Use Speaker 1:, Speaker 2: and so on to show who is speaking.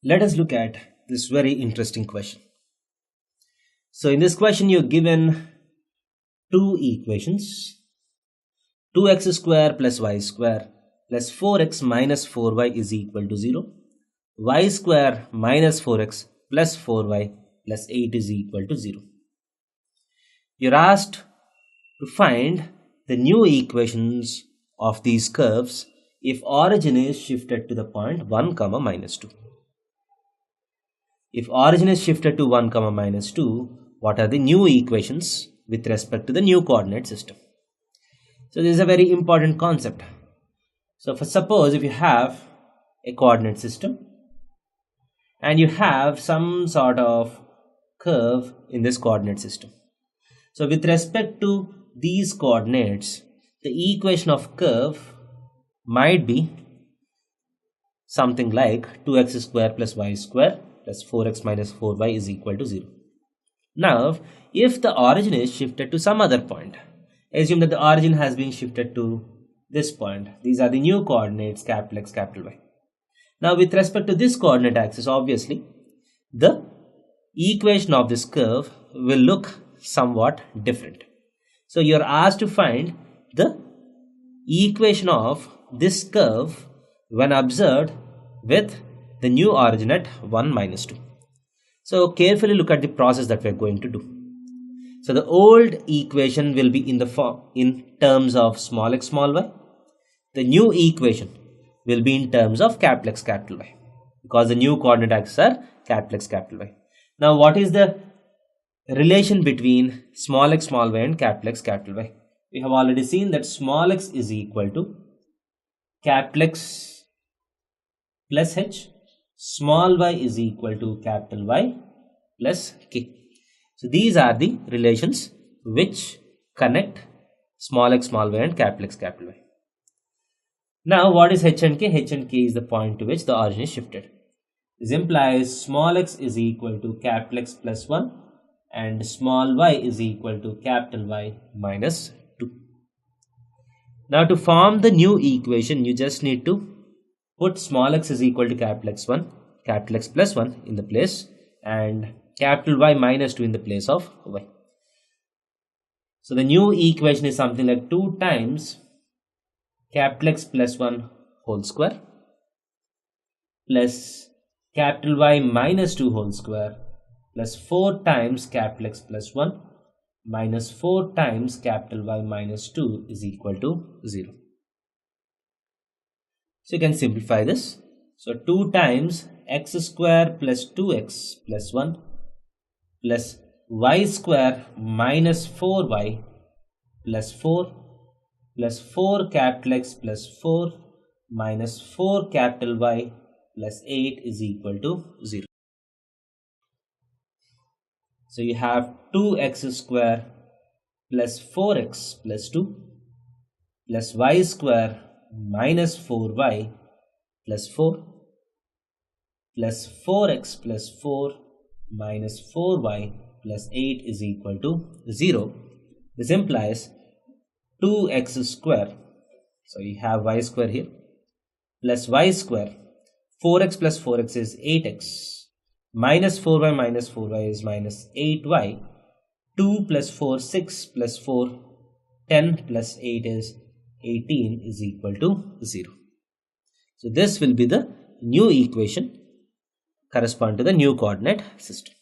Speaker 1: Let us look at this very interesting question. So in this question, you're given two equations, 2x square plus y square plus 4x minus 4y is equal to 0, y square minus 4x plus 4y plus 8 is equal to 0. You're asked to find the new equations of these curves if origin is shifted to the point 1, minus 2. If origin is shifted to 1, minus 2, what are the new equations with respect to the new coordinate system? So this is a very important concept. So suppose if you have a coordinate system and you have some sort of curve in this coordinate system. So with respect to these coordinates, the equation of curve might be something like 2x square plus y square plus 4x minus 4y is equal to 0. Now, if the origin is shifted to some other point, assume that the origin has been shifted to this point. These are the new coordinates, capital X, capital Y. Now, with respect to this coordinate axis, obviously, the equation of this curve will look somewhat different. So, you're asked to find the equation of this curve when observed with the new origin at 1, minus 2. So carefully look at the process that we're going to do. So the old equation will be in the form in terms of small x small y. The new equation will be in terms of capital X capital Y, because the new coordinate axes are capital X capital Y. Now what is the relation between small x small y and capital X capital Y? We have already seen that small x is equal to capital X plus h, small y is equal to capital Y plus k. So these are the relations which connect small x small y and capital X capital Y. Now what is h and k? H and k is the point to which the origin is shifted. This implies small x is equal to capital X plus 1 and small y is equal to capital Y minus 2. Now to form the new equation, you just need to put small x is equal to capital X1, capital X plus 1 in the place and capital Y minus 2 in the place of y. So the new equation is something like 2 times capital X plus 1 whole square plus capital Y minus 2 whole square plus 4 times capital X plus 1 minus 4 times capital Y minus 2 is equal to 0. So you can simplify this. So 2 times x square plus 2x plus 1 plus y square minus 4y plus 4 plus 4 capital X plus 4 minus 4 capital Y plus 8 is equal to 0. So you have 2x square plus 4x plus 2 plus y square minus 4y plus 4 plus 4x plus 4 minus 4y plus 8 is equal to 0. This implies 2x square. So you have y square here plus y square. 4x plus 4x is 8x. Minus 4y is minus 8y. 2 plus 4, 6 plus 4, 10 plus 8 is 18 is equal to 0. So this will be the new equation corresponding to the new coordinate system.